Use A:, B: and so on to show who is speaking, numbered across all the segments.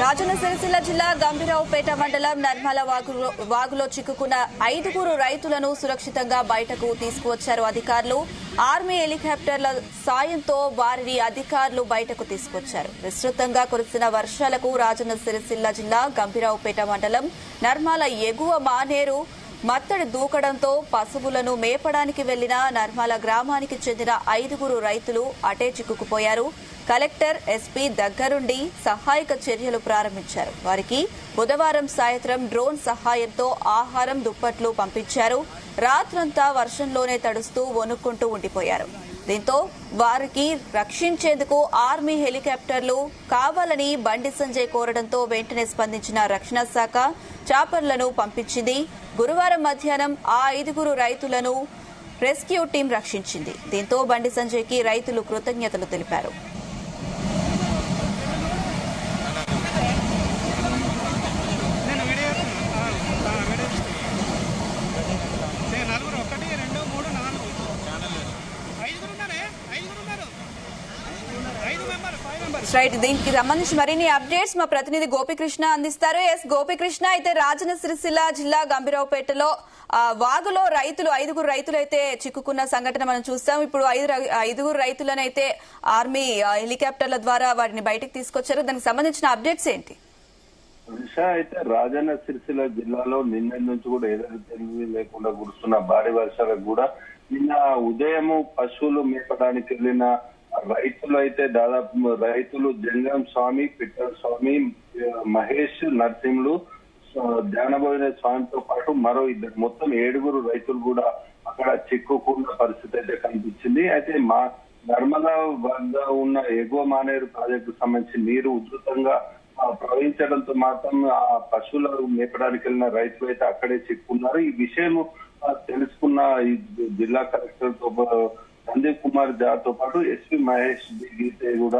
A: రాజన్న సిరిసిల్ల జిల్లా గంభీరావుపేట మండలం నర్మల వాగులో చిక్కుకున్న 5 రైతులను సురక్షితంగా బయటకు తీసుకువచ్చారు అధికారులు. ఆర్మీ హెలికాప్టర్ల సాయంతో వారిని అధికారులు బయటకు తీసుకొచ్చారు. విస్తృతంగా కురిసిన వర్షాలకు రాజన్న సిరిసిల్ల జిల్లా గంభీరావుపేట మండలం నర్మల ఎగువ మానేరు మత్తడి దూకడంతో పశువులను మేపడానికి వెళ్లిన నర్మల గ్రామానికి చెందిన 5 రైతులు అటే చిక్కుకుపోయారు. కలెక్టర్, ఎస్పీ దగ్గరుండి సహాయక చర్యలు ప్రారంభించారు. వారికి బుధవారం సాయంత్రం డ్రోన్ సహాయంతో ఆహారం, దుప్పట్లు పంపించారు. రాత్రంతా వర్షంలోనే తడుస్తూ వణుక్కుంటూ ఉండిపోయారు. దీంతో వారికి రక్షించేందుకు ఆర్మీ హెలికాప్టర్లు కావాలని బండి సంజయ్ కోరడంతో వెంటనే స్పందించిన రక్షణ శాఖ చాపర్లను పంపించింది. గురువారం మధ్యాహ్నం ఆ 5 రైతులను రెస్క్యూ టీం రక్షించింది. దీంతో బండి సంజయ్కి రైతులు కృతజ్ఞతలు తెలిపారు. రైట్, దీనికి సంబంధించి మరిన్ని అప్డేట్స్ మా ప్రతినిధి గోపికృష్ణ అందిస్తారు. గోపికృష్ణ, అయితే రాజన్న సిరిసిల్ల జిల్లా గంభీరావుపేటలో వాగులో 5 రైతులు అయితే చిక్కుకున్న సంఘటన మనం చూస్తాం. ఇప్పుడు 5 రైతులనైతే ఆర్మీ హెలికాప్టర్ల ద్వారా వారిని బయటకు తీసుకొచ్చారు. దానికి సంబంధించిన అప్డేట్స్ ఏంటి?
B: అయితే రాజన్న సిరిసిల్ల జిల్లాలో నిన్న నుంచి కూడా ఏదైతే లేకుండా కురుస్తున్న భారీ వర్షాలకు కూడా నిన్న ఉదయం పశువులు మేపడానికి వెళ్లిన రైతులు అయితే దాదాపు రైతులు జంగం స్వామి, పిట్టల స్వామి, మహేష్, నరసింహులు, ధ్యానబోయిన స్వామితో పాటు మరో 2 మొత్తం 7 రైతులు కూడా అక్కడ చిక్కుకున్న పరిస్థితి అయితే కనిపించింది. అయితే మా నర్మదా వద్ద ఉన్న ఎగువ మానేరు ప్రాజెక్టు సంబంధించి నీరు ఉధృతంగా ప్రవహించడంతో మాత్రం ఆ పశువులు మేపడానికి వెళ్ళిన రైతులు అయితే అక్కడే చిక్కున్నారు. ఈ విషయం తెలుసుకున్న ఈ జిల్లా కలెక్టర్ తో సందీప్ కుమార్ తో పాటు ఎస్పీ మహేష్ గీతే కూడా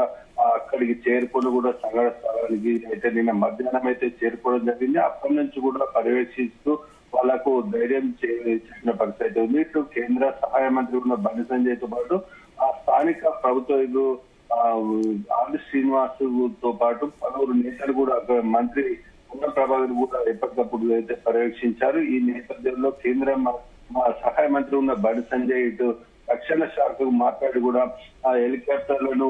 B: అక్కడికి చేరుకొని కూడా సంఘటన స్థలానికి అయితే నిన్న మధ్యాహ్నం అయితే చేరుకోవడం జరిగింది. అక్కడి నుంచి కూడా పర్యవేక్షిస్తూ వాళ్లకు ధైర్యం చేసిన పరిస్థితి ఉంది. ఇటు కేంద్ర సహాయ మంత్రి ఉన్న బండి సంజయ్ తో పాటు ఆ స్థానిక ప్రభుత్వ ఆర్ శ్రీనివాస్ తో పాటు పలువురు నేతలు కూడా మంత్రి ఉన్న ప్రభాకర్ కూడా ఎప్పటికప్పుడు అయితే పర్యవేక్షించారు. ఈ నేపథ్యంలో కేంద్ర సహాయ మంత్రి ఉన్న బండి సంజయ్ ఇటు రక్షణ శాఖకు మాట్లాడి కూడా ఆ హెలికాప్టర్లను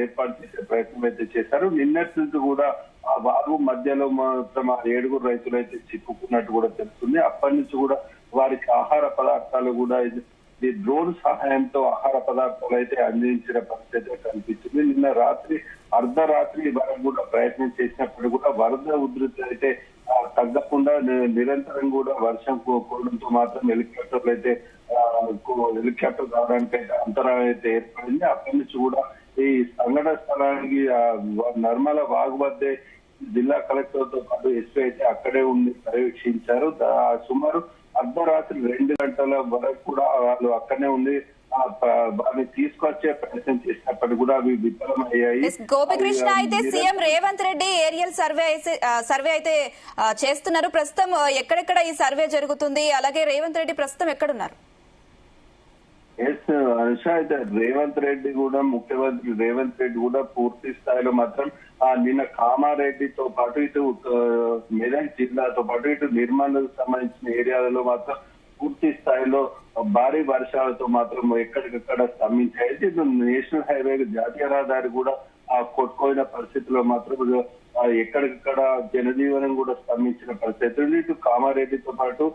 B: ఏర్పాటు చేసే ప్రయత్నం అయితే చేశారు. నిన్నటి నుంచి కూడా ఆ వాగు మధ్యలో మాత్రం ఆ 7 రైతులు అయితే చిక్కుకున్నట్టు కూడా తెలుస్తుంది. అప్పటి నుంచి కూడా వారికి ఆహార పదార్థాలు కూడా ఈ డ్రోన్ సహాయంతో ఆహార పదార్థాలు అయితే అందించిన పరిస్థితి కనిపించింది. నిన్న రాత్రి అర్ధరాత్రి వరకు కూడా ప్రయత్నం చేసినప్పుడు కూడా వరద ఉధృతి అయితే తగ్గకుండా నిరంతరం కూడా వర్షం కురడంతో మాత్రం హెలికాప్టర్ రావడానికి అయితే అంతరాయం అయితే ఏర్పడింది. అక్కడి నుంచి కూడా ఈ సంఘటన స్థలానికి నర్మల వాగు వద్దే జిల్లా కలెక్టర్ తో పాటు ఎస్పీ అయితే అక్కడే ఉండి పర్యవేక్షించారు. సుమారు అర్ధరాత్రి 2 గంటల వరకు కూడా వాళ్ళు అక్కడనే ఉండి వారిని తీసుకొచ్చే ప్రయత్నం చేసినప్పటికీ కూడా అవి విఫలమయ్యాయి.
A: గోపికృష్ణ, అయితే CM Revanth Reddy aerial survey అయితే చేస్తున్నారు. ప్రస్తుతం ఎక్కడెక్కడ ఈ సర్వే జరుగుతుంది? అలాగే రేవంత్ రెడ్డి ప్రస్తుతం ఎక్కడున్నారు?
B: అనుష, అయితే ముఖ్యమంత్రి రేవంత్ రెడ్డి కూడా పూర్తి స్థాయిలో మాత్రం నిన్న కామారెడ్డితో పాటు ఇటు మెదక్ జిల్లాతో పాటు ఇటు నిర్మల్కు సంబంధించిన ఏరియాలలో మాత్రం పూర్తి స్థాయిలో భారీ వర్షాలతో మాత్రం ఎక్కడికక్కడ స్తంభించాయి. ఇటు నేషనల్ హైవే జాతీయ రహదారి కూడా కొట్టుకోయిన పరిస్థితిలో మాత్రం ఎక్కడికక్కడ జనజీవనం కూడా స్తంభించిన పరిస్థితి. ఇటు కామారెడ్డితో పాటు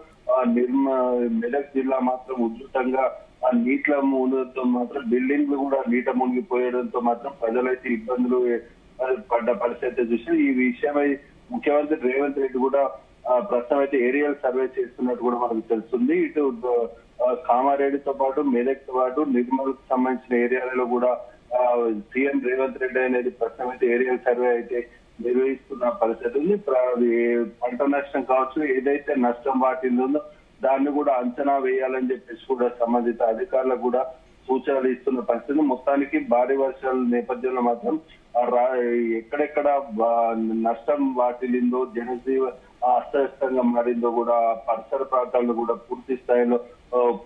B: మెదక్ జిల్లా మాత్రం ఉధృతంగా నీటిల మునగడంతో మాత్రం బిల్డింగ్లు కూడా నీట మునిగిపోయడంతో మాత్రం ప్రజలైతే ఇబ్బందులు పడ్డ పరిస్థితి చూసి ఈ విషయమై ముఖ్యమంత్రి రేవంత్ రెడ్డి కూడా ప్రస్తుతం అయితే ఏరియల్ సర్వే చేస్తున్నట్టు కూడా మనకు తెలుస్తుంది. ఇటు కామారెడ్డితో పాటు మెదక్ తో పాటు నిర్మల్ కు సంబంధించిన ఏరియాలలో కూడా సీఎం రేవంత్ రెడ్డి అనేది ప్రస్తుతం అయితే ఏరియల్ సర్వే అయితే నిర్వహిస్తున్న పరిస్థితి ఉంది. పంట నష్టం కావచ్చు, ఏదైతే నష్టం వాటిల్లుందో దాన్ని కూడా అంచనా వేయాలని చెప్పేసి కూడా సంబంధిత అధికారులకు కూడా సూచనలు ఇస్తున్న పరిస్థితి. మొత్తానికి భారీ వర్షాల నేపథ్యంలో మాత్రం ఎక్కడెక్కడ నష్టం వాటిల్లిందో, జనజీవ అస్తవ్యస్తంగా మారిందో కూడా పరిసర ప్రాంతాలను కూడా పూర్తి స్థాయిలో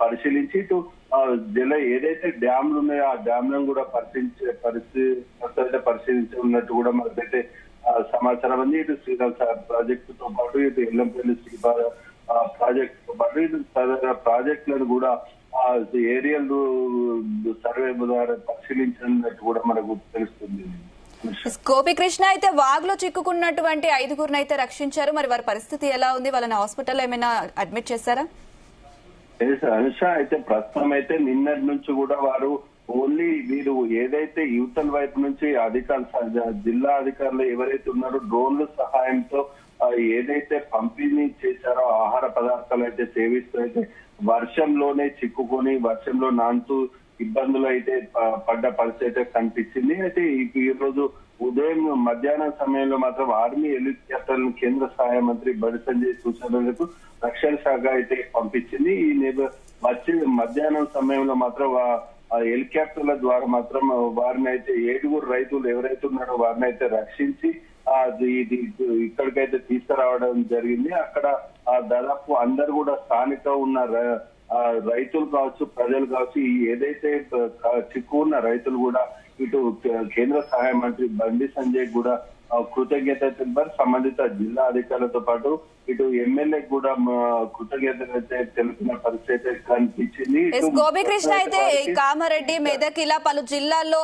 B: పరిశీలించి ఇటు ఏదైతే డ్యామ్లు ఉన్నాయో ఆ డ్యామ్లను కూడా పరిశీలించి ఉన్నట్టు కూడా మనకైతే సమాచారం ఉంది. ఇటు శ్రీరామ్ సార్ ప్రాజెక్టుతో పాటు ఇటు ఎల్లంపల్లి ప్రాజెక్టుతో పాటు ఇటు తదితర ప్రాజెక్టులను కూడా ఏరియల్ సర్వే ద్వారా పరిశీలించినట్టు కూడా మనకు తెలుస్తుంది.
A: గోపికృష్ణ, అయితే వాగులో చిక్కుకున్నటువంటి 5గురిని అయితే రక్షించారు. మరి వారి పరిస్థితి ఎలా ఉంది? వాళ్ళని హాస్పిటల్లో ఏమైనా అడ్మిట్ చేశారా?
B: అనుష, అయితే ప్రస్తుతం అయితే నిన్నటి నుంచి కూడా వారు ఓన్లీ వీరు ఏదైతే యువతల వైపు నుంచి అధికారులు జిల్లా అధికారులు ఎవరైతే ఉన్నారో డ్రోన్ల సహాయంతో ఏదైతే పంపిణీ చేశారో ఆహార పదార్థాలు అయితే సేవిస్తూ అయితే వర్షంలోనే చిక్కుకొని వర్షంలో నానుతూ ఇబ్బందులు అయితే పడ్డ పరిస్థితి అయితే కనిపించింది. అయితే ఈ రోజు ఉదయం మధ్యాహ్నం సమయంలో మాత్రం ఆర్మీ హెలికాప్టర్ కేంద్ర సహాయ మంత్రి బండి సంజయ్ సూచనలకు రక్షణ శాఖ అయితే పంపించింది. వచ్చి మధ్యాహ్నం సమయంలో మాత్రం హెలికాప్టర్ల ద్వారా మాత్రం వారిని అయితే 7గురు రైతులు ఎవరైతే ఉన్నారో వారిని అయితే రక్షించి ఇది ఇక్కడికైతే తీసుకురావడం జరిగింది. అక్కడ దాదాపు అందరు కూడా స్థానిక ఉన్న రైతులు కావచ్చు, ప్రజలు కావచ్చు, ఏదైతే చిక్కున్న రైతులు కూడా ఇటు కేంద్ర సహాయ మంత్రి బండి సంజయ్ కూడా కృతజ్ఞత తెలిపారు. సంబంధిత జిల్లా అధికారులతో పాటు ఇటు ఎమ్మెల్యే కూడా కృతజ్ఞత తెలిపిన పరిస్థితి కనిపించింది.
A: గోపికృష్ణ, అయితే కామారెడ్డి, మెదక్ ఇలా పలు జిల్లాల్లో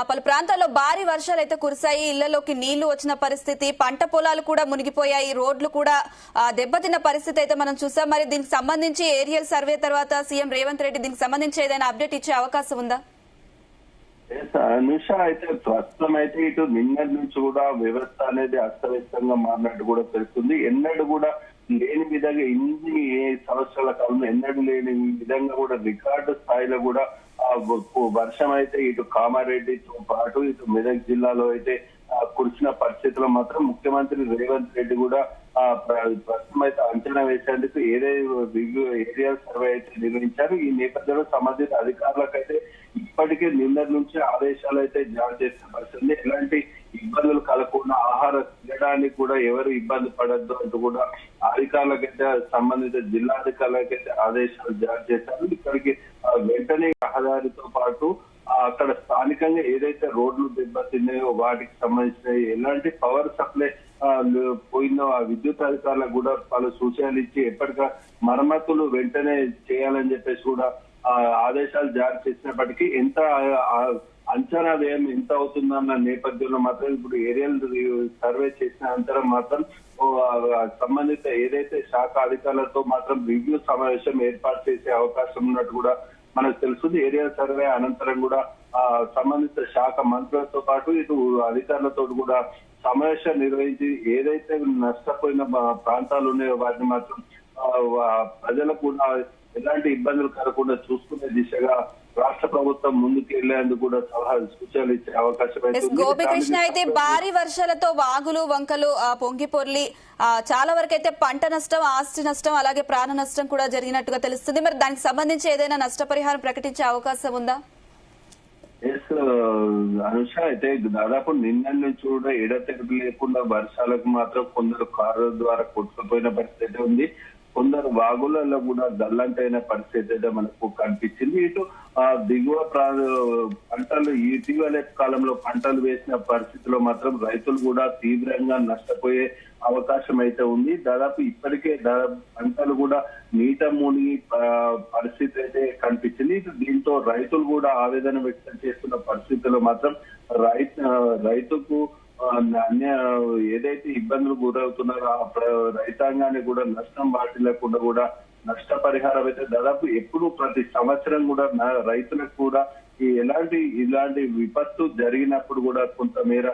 A: పలు ప్రాంతాల్లో భారీ వర్షాలు అయితే కురిశాయి. ఇళ్లలోకి నీళ్లు వచ్చిన పరిస్థితి, పంట పొలాలు కూడా మునిగిపోయాయి, రోడ్లు కూడా దెబ్బతిన్న పరిస్థితి అయితే మనం చూసాం. మరి దీనికి సంబంధించి ఏరియల్ సర్వే తర్వాత సీఎం రేవంత్ రెడ్డి దీనికి సంబంధించి ఏదైనా అప్డేట్ ఇచ్చే అవకాశం ఉందా?
B: అనుష, అయితే ప్రస్తుతం అయితే ఇటు నిన్నటి నుంచి కూడా వ్యవస్థ అనేది అస్తవ్యస్తంగా మారినట్టు కూడా తెలుస్తుంది. ఎన్నడూ కూడా లేని విధంగా ఇన్ని సంవత్సరాల కాలంలో ఎన్నడూ లేని విధంగా కూడా రికార్డు స్థాయిలో కూడా వర్షం అయితే ఇటు కామారెడ్డితో పాటు ఇటు మెదక్ జిల్లాలో అయితే కురిసిన పరిస్థితుల్లో మాత్రం ముఖ్యమంత్రి రేవంత్ రెడ్డి కూడా ప్రస్తుతం అయితే అంచనా వేసేందుకు ఏరియల్ సర్వే అయితే నిర్వహించారు. ఈ నేపథ్యంలో సంబంధిత అధికారులకైతే ఇప్పటికే నిన్నటి నుంచి ఆదేశాలు అయితే జారీ చేసిన పరిస్థితి. ఎలాంటి ఇబ్బందులు కలగకుండా ఆహార తినడానికి కూడా ఎవరు ఇబ్బంది పడద్దు అంటూ కూడా అధికారులకైతే సంబంధిత జిల్లా అధికారులకైతే ఆదేశాలు జారీ చేశారు. ఇక్కడికి వెంటనే రహదారితో పాటు అక్కడ స్థానికంగా ఏదైతే రోడ్లు దెబ్బతిన్నాయో వాటికి సంబంధించిన ఎలాంటి పవర్ సప్లై పోయిందో ఆ విద్యుత్ అధికారులకు కూడా పలు సూచనలు ఇచ్చి ఎప్పటికా మరమ్మతులు వెంటనే చేయాలని చెప్పేసి కూడా ఆదేశాలు జారీ చేసినప్పటికీ ఎంత అంచనా వ్యయం ఎంత అవుతుందన్న నేపథ్యంలో మాత్రం ఇప్పుడు ఏరియల్ సర్వే చేసిన అనంతరం మాత్రం సంబంధిత ఏదైతే శాఖ అధికారులతో మాత్రం రివ్యూ సమావేశం ఏర్పాటు చేసే అవకాశం ఉన్నట్టు కూడా మనకు తెలుస్తుంది. ఏరియల్ సర్వే అనంతరం కూడా సంబంధిత శాఖ మంత్రులతో పాటు ఇటు అధికారులతో కూడా సమావేశం నిర్వహించి ఏదైతే నష్టపోయిన ప్రాంతాలు ఉన్నాయో వాటిని మాత్రం ప్రజలకు కూడా ఎలాంటి ఇబ్బందులు కలగకుండా చూసుకునే దిశగా రాష్ట్ర ప్రభుత్వం ముందుకు వెళ్లేందుకు కూడా సలహా సూచనలు ఇచ్చే అవకాశం అయితే.
A: గోపికృష్ణ, అయితే భారీ వర్షాలతో వాగులు వంకలు పొంగి పొర్లి చాలా వరకు అయితే పంట నష్టం, ఆస్తి నష్టం, అలాగే ప్రాణ నష్టం కూడా జరిగినట్టుగా తెలుస్తుంది. మరి దానికి సంబంధించి ఏదైనా నష్టపరిహారం ప్రకటించే అవకాశం ఉందా?
B: అనుష, అయితే దాదాపు నిన్న నుంచి కూడా ఎడతెరిపి లేకుండా వర్షాలకు మాత్రం కొందరు కారుల ద్వారా కొట్టుకుపోయిన పరిస్థితి ఉంది. కొందరు వాగులలో కూడా గల్లంటైన పరిస్థితి అయితే మనకు కనిపించింది. ఇటు దిగువ పంటలు ఇటీవల కాలంలో పంటలు వేసిన పరిస్థితిలో మాత్రం రైతులు కూడా తీవ్రంగా నష్టపోయే అవకాశం అయితే ఉంది. దాదాపు ఇప్పటికే పంటలు కూడా నీట మునిగి పరిస్థితి అయితే కనిపించింది. దీంతో రైతులు కూడా ఆవేదన వ్యక్తం చేస్తున్న పరిస్థితుల్లో మాత్రం రైతుకు ఏదైతే ఇబ్బందులు గురవుతున్నారో ఆ రైతాంగాన్ని కూడా నష్టం వాటిల్లకుండా కూడా నష్టపరిహారం అయితే దాదాపు ఎప్పుడు ప్రతి సంవత్సరం కూడా రైతులకు కూడా ఇలాంటి విపత్తు జరిగినప్పుడు కూడా కొంతమేర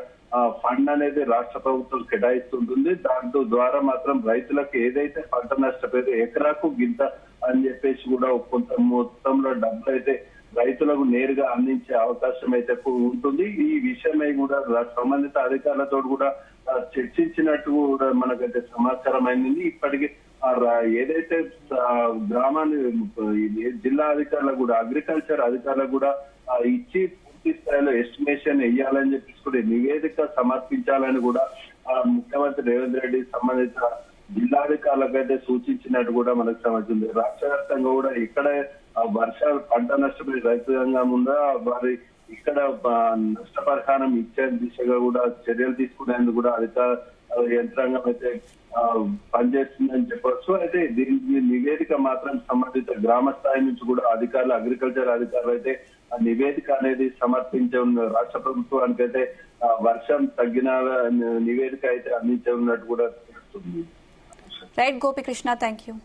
B: ఫండ్ అనేది రాష్ట్ర ప్రభుత్వం కేటాయిస్తుంటుంది. దాంతో ద్వారా మాత్రం రైతులకు ఏదైతే పంట నష్టపోతే ఎకరాకు గింత అని చెప్పేసి కూడా కొంత మొత్తంలో డబ్బులు అయితే రైతులకు నేరుగా అందించే అవకాశం అయితే ఉంటుంది. ఈ విషయమై కూడా సంబంధిత అధికారులతో కూడా చర్చించినట్టు కూడా మనకైతే సమాచారం అయింది. ఇప్పటికీ ఏదైతే జిల్లా అధికారులకు కూడా అగ్రికల్చర్ అధికారులకు కూడా ఇచ్చి పూర్తి స్థాయిలో ఎస్టిమేషన్ వేయాలని చెప్పేసి కూడా నివేదిక సమర్పించాలని కూడా ముఖ్యమంత్రి రేవంత్ రెడ్డి సంబంధిత జిల్లాధికారులకైతే సూచించినట్టు కూడా మనకు సమాచారం. రాష్ట్ర వ్యాప్తంగా కూడా ఇక్కడ వర్షాలు పంట నష్టపోయి రైతాంగం ఉందా వారి ఇక్కడ నష్టపరిహారం ఇచ్చే దిశగా కూడా చర్యలు తీసుకునేందుకు కూడా అధికార యంత్రాంగం అయితే పనిచేస్తుందని చెప్పొచ్చు. అయితే దీనికి నివేదిక మాత్రం సంబంధిత గ్రామ స్థాయి నుంచి కూడా అధికారులు, అగ్రికల్చర్ అధికారులు అయితే ఆ నివేదిక అనేది సమర్పించే ఉన్న రాష్ట్ర ప్రభుత్వానికి అయితే వర్షం తగ్గిన నివేదిక అయితే అందించే ఉన్నట్టు కూడా తెలుస్తుంది.
A: Right Gopikrishna, thank you.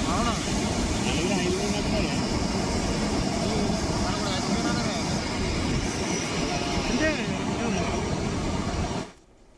C: అవునా